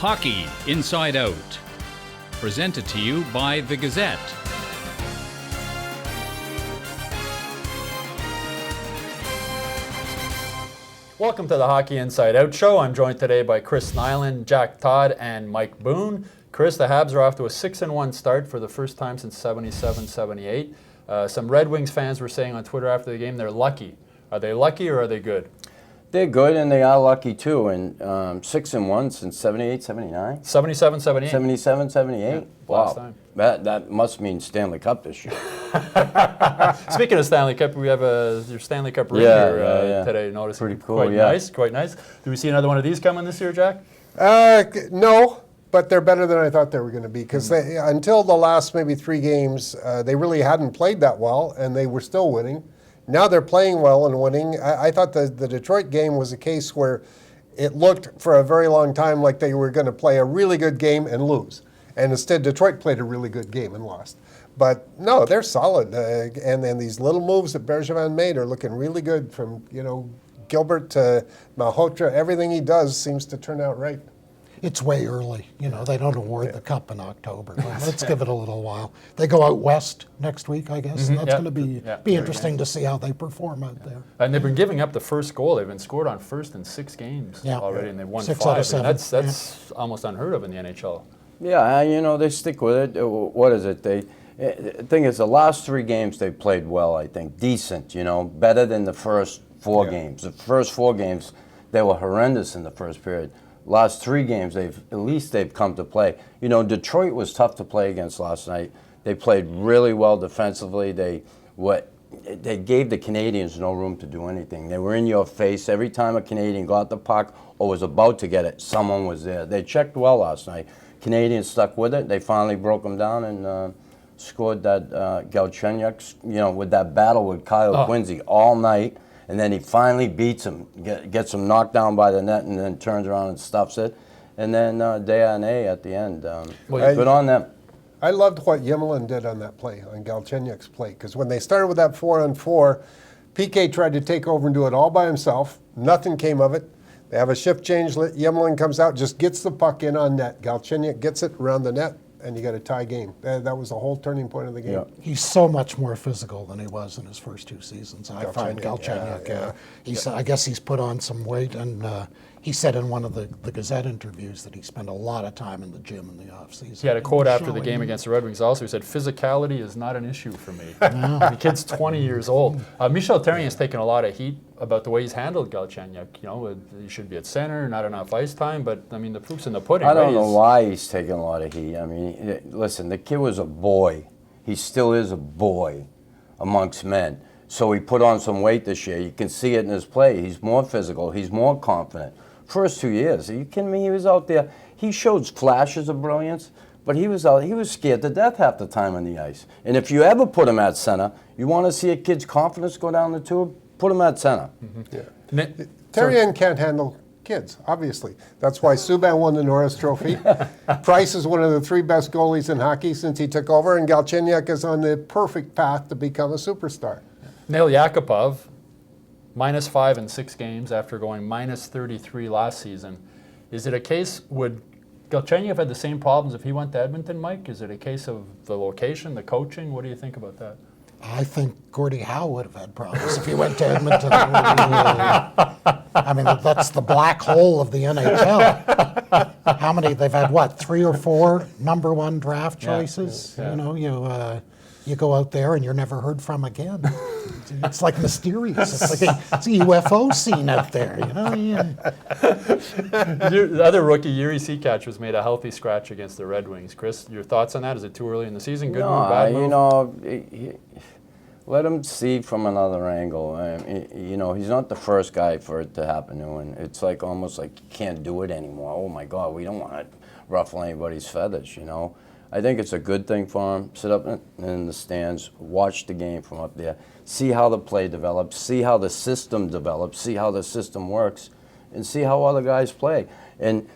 Hockey Inside Out, presented to you by the Gazette. Welcome to the Hockey Inside Out show. I'm joined today by Chris Nilan, Jack Todd, and Mike Boone. Chris, the Habs are off to a 6-1 start for the first time since 77-78. Some Red Wings fans were saying on Twitter after the game they're lucky. Are they lucky or are they good? They're good, and they are lucky, too. And 6-1 since 78, 79? 77, 78. 77, 78? Yeah, wow. last time. That must mean Stanley Cup this year. Speaking of Stanley Cup, we have your Stanley Cup ring here today. Notice pretty cool. Quite nice, quite nice. Do we see another one of these coming this year, Jack? No, but they're better than I thought they were going to be because until the last maybe 3 games, they really hadn't played that well, and they were still winning. Now they're playing well and winning. I thought the Detroit game was a case where it looked for a very long time like they were going to play a really good game and lose. And instead, Detroit played a really good game and lost. But no, they're solid. And then these little moves that Bergevin made are looking really good from, Gilbert to Malhotra. Everything he does seems to turn out right. It's way early. They don't award the cup in October. Let's give it a little while. They go out west next week, I guess, and that's going to be interesting to see how they perform out there. And they've been giving up the first goal. They've been scored on first in 6 games already, and they've won 6 5. out of 7. That's almost unheard of in the NHL. Yeah, they stick with it. What is it? The thing is, the last 3 games they played well, I think. Decent, better than the first 4 games. The first 4 games, they were horrendous in the first period. Last 3 games, at least they've come to play. Detroit was tough to play against last night. They played really well defensively. They gave the Canadians no room to do anything. They were in your face. Every time a Canadian got the puck or was about to get it, someone was there. They checked well last night. Canadians stuck with it. They finally broke them down and scored that Galchenyuk, with that battle with Kyle Quincy all night. And then he finally beats him, gets him knocked down by the net, and then turns around and stuffs it. And then Deane at the end. Good on them. I loved what Nilan did on that play, on Galchenyuk's play, because when they started with that 4-on-4, PK tried to take over and do it all by himself. Nothing came of it. They have a shift change. Nilan comes out, just gets the puck in on net. Galchenyuk gets it around the net, and you got a tie game. That was the whole turning point of the game. Yeah. He's so much more physical than he was in his first 2 seasons. I find Galchenyuk. I guess he's put on some weight, and he said in one of the Gazette interviews that he spent a lot of time in the gym in the offseason. He had a quote after the game against the Red Wings also. He said, "Physicality is not an issue for me." The kid's 20 years old. Michel Therrien has taken a lot of heat about the way he's handled Galchenyuk. He should be at center, not enough ice time, but the proof's in the pudding. I don't know why he's taking a lot of heat. Listen, the kid was a boy. He still is a boy amongst men. So he put on some weight this year. You can see it in his play. He's more physical. He's more confident. First 2 years, are you kidding me? He was out there. He showed flashes of brilliance, but he was scared to death half the time on the ice. And if you ever put him at center, you want to see a kid's confidence go down the tube, put him at center. Mm-hmm. Yeah. Therrien can't handle kids, obviously. That's why Subban won the Norris Trophy. Price is one of the 3 best goalies in hockey since he took over, and Galchenyuk is on the perfect path to become a superstar. Nail Yakupov, -5 in 6 games after going -33 last season. Is it a case, would Galchenyuk have had the same problems if he went to Edmonton, Mike? Is it a case of the location, the coaching? What do you think about that? I think Gordie Howe would have had problems if he went to Edmonton. That's the black hole of the NHL. How many? They've had, 3 or 4 number 1 draft choices? Yeah. You go out there and you're never heard from again. It's like mysterious. It's like it's a UFO scene out there, The other rookie, Yuri Seacatch, made a healthy scratch against the Red Wings. Chris, your thoughts on that? Is it too early in the season? Good move, bad move? Let him see from another angle. He's not the first guy for it to happen to, and it's almost like you can't do it anymore. Oh my God, we don't want to ruffle anybody's feathers, I think it's a good thing for him. Sit up in the stands, watch the game from up there, see how the play develops, see how the system develops, see how the system works, and see how other guys play. And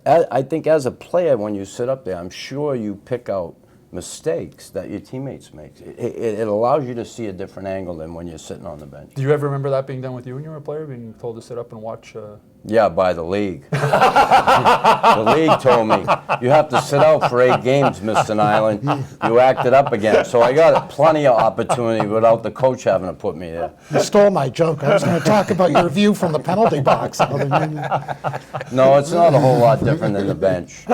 I think as a player, when you sit up there, I'm sure you pick out mistakes that your teammates make. It allows you to see a different angle than when you're sitting on the bench. Do you ever remember that being done with you when you were a player, being told to sit up and watch Yeah, by the league. The league told me, you have to sit out for 8 games, Mr. Nilan. You acted up again. So I got plenty of opportunity without the coach having to put me there. You stole my joke. I was going to talk about your view from the penalty box. No, it's not a whole lot different than the bench.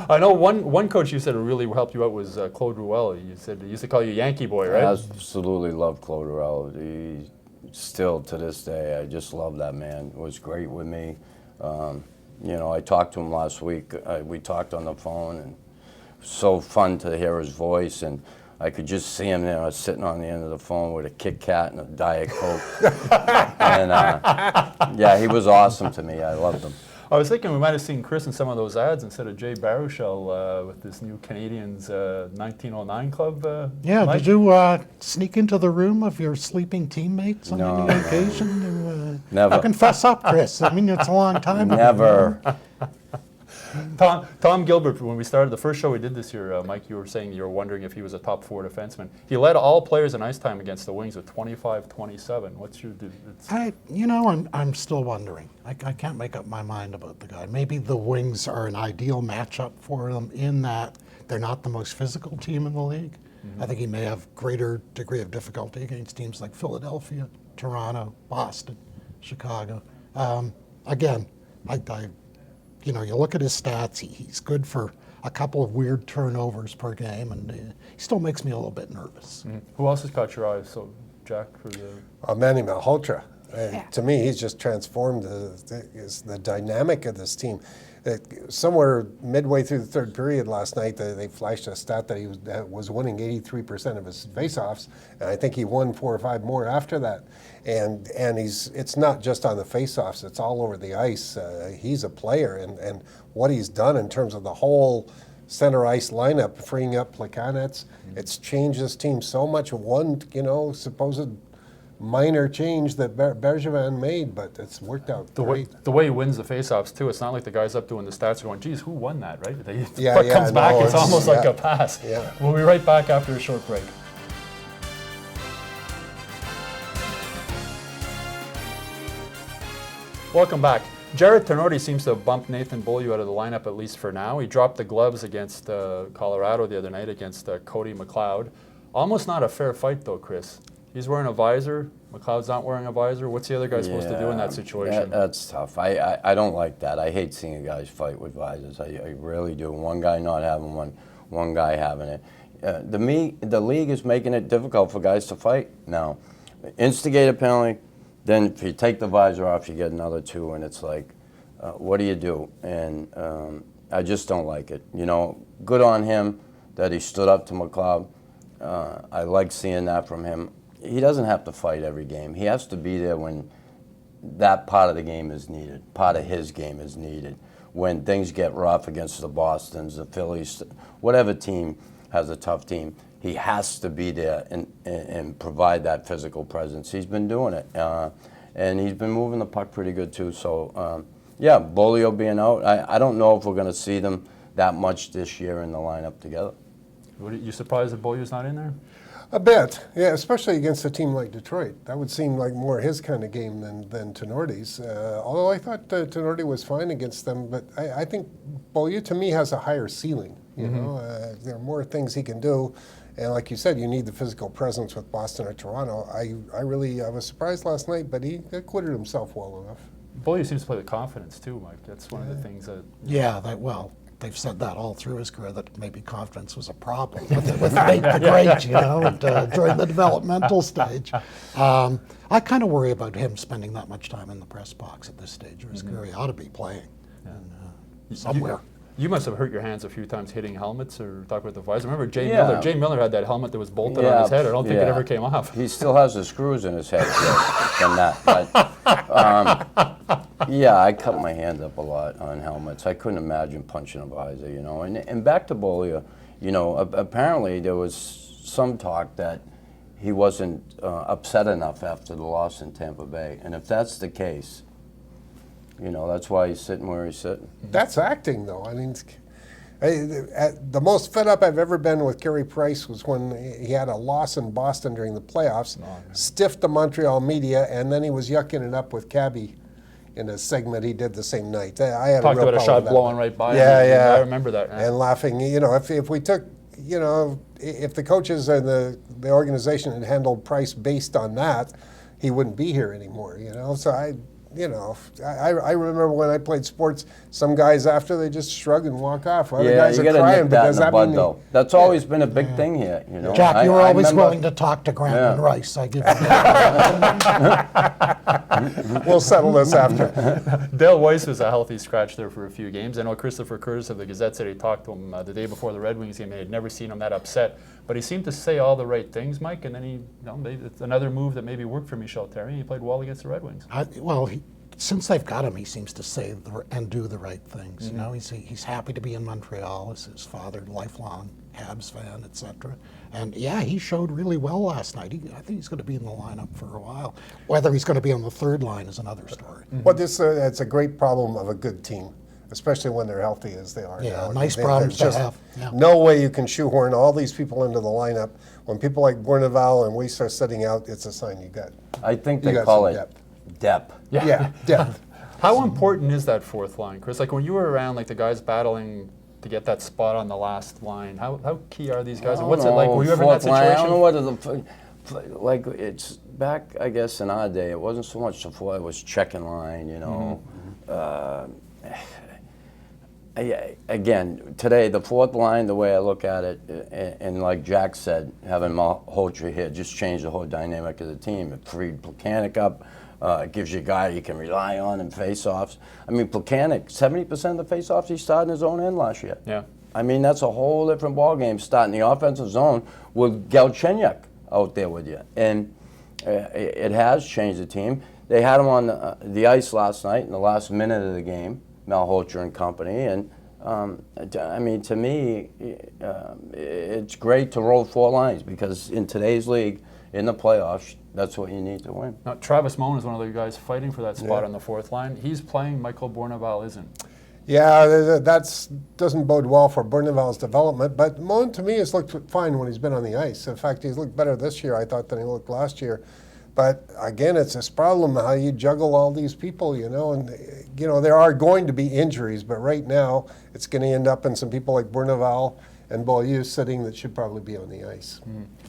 I know one coach you said who really helped you out was Claude Ruel. You said he used to call you Yankee boy, right? I absolutely love Claude Ruel. He still, to this day, I just love that man. It was great with me. You know, I talked to him last week. We talked on the phone, and it was so fun to hear his voice. And I could just see him there sitting on the end of the phone with a Kit Kat and a Diet Coke. And yeah, he was awesome to me. I loved him. I was thinking we might have seen Chris in some of those ads instead of Jay Baruchel with this new Canadians 1909 club. Yeah, Mike? did you sneak into the room of your sleeping teammates on No, any no. occasion? Never. Confess up, Chris. I mean, it's a long time. Never. Tom Gilbert, when we started the first show we did this year, Mike, you were saying you were wondering if he was a top 4 defenseman. He led all players in ice time against the Wings with 25-27. What's your? I'm still wondering. I can't make up my mind about the guy. Maybe the Wings are an ideal matchup for them in that they're not the most physical team in the league. I think he may have greater degree of difficulty against teams like Philadelphia, Toronto, Boston, Chicago. Again, you know, you look at his stats, he's good for a couple of weird turnovers per game, and he still makes me a little bit nervous. Who else has caught your eye? So, Jack, for the... Manny Malhotra. To me, he's just transformed the dynamic of this team. Somewhere midway through the third period last night, they flashed a stat that he was winning 83% of his faceoffs, and I think he won 4 or 5 more after that. And it's not just on the faceoffs; it's all over the ice. He's a player, and what he's done in terms of the whole center ice lineup, freeing up Plekanec, it's changed this team so much. One, supposed minor change that Bergevin made, but it's worked out great. The way he wins the faceoffs too, it's not like the guys up doing the stats are going, geez, who won that, right? Yeah, puck comes back, it's almost like yeah. a pass. Yeah. We'll be right back after a short break. Welcome back. Jared Tenorti seems to have bumped Nathan Beaulieu out of the lineup, at least for now. He dropped the gloves against Colorado the other night against Cody McLeod. Almost not a fair fight though, Chris. He's wearing a visor. McLeod's not wearing a visor. What's the other guy supposed to do in that situation? That's tough. I don't like that. I hate seeing guys fight with visors. I really do. One guy not having one guy having it. The league is making it difficult for guys to fight now. Instigate a penalty, then if you take the visor off, you get another 2, and it's like, what do you do? And I just don't like it. You know, good on him that he stood up to McLeod. I like seeing that from him. He doesn't have to fight every game. He has to be there when that part of the game is needed, part of his game is needed. When things get rough against the Bostons, the Phillies, whatever team has a tough team, he has to be there and provide that physical presence. He's been doing it, and he's been moving the puck pretty good too. So, yeah, Beaulieu being out, I don't know if we're going to see them that much this year in the lineup together. Are you surprised that Beaulieu's not in there? A bit, yeah, especially against a team like Detroit. That would seem like more his kind of game than Tenorti's. Although I thought Tenorti was fine against them, but I think Beaulieu to me has a higher ceiling. You know, there are more things he can do, and like you said, you need the physical presence with Boston or Toronto. I was surprised last night, but he acquitted himself well enough. Beaulieu seems to play with confidence too, Mike. That's one of the things that. Yeah, they've said that all through his career, that maybe confidence was a problem with Nate the Great, you know, and, during the developmental stage. I kind of worry about him spending that much time in the press box at this stage of his career. He ought to be playing somewhere. You must have hurt your hands a few times hitting helmets or talk about the visor. Remember Jay Miller? Jay Miller had that helmet that was bolted on his head. I don't think it ever came off. He still has the screws in his head from that. But, yeah, I cut my hands up a lot on helmets. I couldn't imagine punching a visor, you know. And back to Beaulieu, you know, apparently there was some talk that he wasn't upset enough after the loss in Tampa Bay. And if that's the case, you know, that's why he's sitting where he's sitting. That's acting, though. I mean, the most fed up I've ever been with Carey Price was when he had a loss in Boston during the playoffs, stiffed the Montreal media, and then he was yucking it up with Cabby in a segment he did the same night. I had Talked a real about a problem shot with that blowing one. right by him. Yeah. I remember that. Yeah. And laughing, if we took, if the coaches and the organization had handled Price based on that, he wouldn't be here anymore, So I remember when I played sports, some guys after they just shrug and walk off. Other guys you are got to crying, nip but that does in the that bud, mean though. That's always been a big thing here, Jack, you were I always remember- willing to talk to Grant and Rice. I give you that. we'll settle this after? Dale Weiss was a healthy scratch there for a few games. I know Christopher Curtis of the Gazette said he talked to him the day before the Red Wings game. He had never seen him that upset, but he seemed to say all the right things, Mike. And then maybe it's another move that maybe worked for Michel Therrien. He played well against the Red Wings. Since they've got him, he seems to say and do the right things. He's happy to be in Montreal. As his father, lifelong Habs fan, etc. And yeah, he showed really well last night. I think he's going to be in the lineup for a while. Whether he's going to be on the third line is another story. Well, it's a great problem of a good team, especially when they're healthy as they are Yeah, now. nice There's problems to just have. Yeah. No way you can shoehorn all these people into the lineup. When people like Bourneval and Weiss are sitting out, it's a sign you got. I think You they got call some it depth. depth. Yeah, depth. How important is that fourth line, Chris? Like when you were around, like the guys battling to get that spot on the last line, how key are these guys? And what's it like? Were you ever in that Fourth line, I situation? don't know what like it's back. I guess in our day, it wasn't so much the fourth; it was checking line. Again, today the fourth line, the way I look at it, and like Jack said, having Malhotra here just changed the whole dynamic of the team. It freed Plekanec up. It gives you a guy you can rely on in face-offs. I mean, Plekanec, 70% of the face-offs he started in his own end last year. Yeah. I mean, that's a whole different ballgame starting the offensive zone with Galchenyuk out there with you. And it has changed the team. They had him on the ice last night in the last minute of the game, Malhotra and company. And, I mean, to me, it's great to roll four lines because in today's league, in the playoffs, that's what you need to win. Now, Travis Moan is one of the guys fighting for that spot on the fourth line. He's playing, Michael Bourneval isn't. Yeah, that doesn't bode well for Bourneval's development, but Moan to me has looked fine when he's been on the ice. In fact, he's looked better this year, I thought, than he looked last year. But again, it's this problem how you juggle all these people, and there are going to be injuries, but right now it's going to end up in some people like Bourneval and Beaulieu sitting that should probably be on the ice.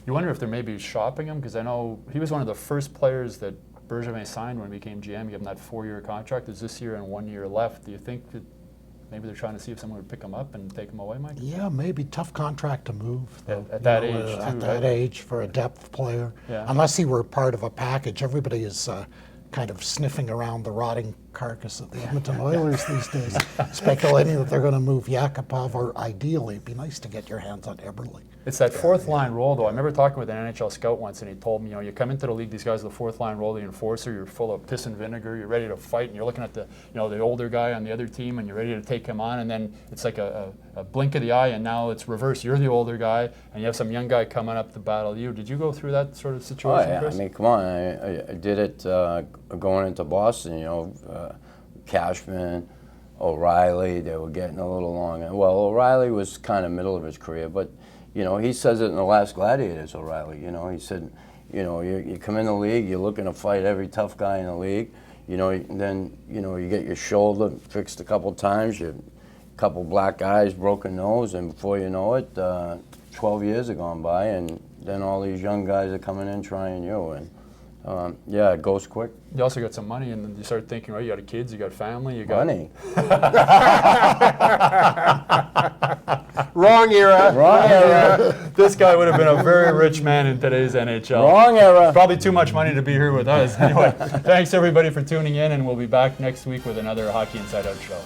You wonder if they're maybe shopping him, because I know he was one of the first players that Bergevin signed when he became GM. He gave him that 4-year contract. There's this year and 1 year left. Do you think that maybe they're trying to see if someone would pick him up and take him away, Mike? Yeah, maybe tough contract to move. Though, At that age, too, At that right? age for a depth player. Yeah. Unless he were part of a package. Everybody is kind of sniffing around the rotting carcass of the Edmonton Oilers these days, speculating that they're going to move Yakupov, or ideally, it'd be nice to get your hands on Eberle. It's that fourth line role, though. I remember talking with an NHL scout once, and he told me, you come into the league, these guys are the fourth line role, the enforcer, you're full of piss and vinegar, you're ready to fight, and you're looking at the older guy on the other team, and you're ready to take him on, and then it's like a blink of the eye, and now it's reversed. You're the older guy, and you have some young guy coming up to battle you. Did you go through that sort of Oh, situation, yeah. Chris? I mean, come on. I did it going into Boston, Cashman, O'Reilly, they were getting a little long. Well, O'Reilly was kind of middle of his career, but, he says it in The Last Gladiators, O'Reilly. He said, you come in the league, you're looking to fight every tough guy in the league, and then, you get your shoulder fixed a couple times, you couple black eyes, broken nose, and before you know it, 12 years have gone by, and then all these young guys are coming in trying you, and yeah, it goes quick. You also got some money, and then you start thinking, right, you got kids, you got family, you got... Money. Wrong era. Wrong era. This guy would have been a very rich man in today's NHL. Wrong era. Probably too much money to be here with us. Anyway, thanks everybody for tuning in, and we'll be back next week with another Hockey Inside Out show.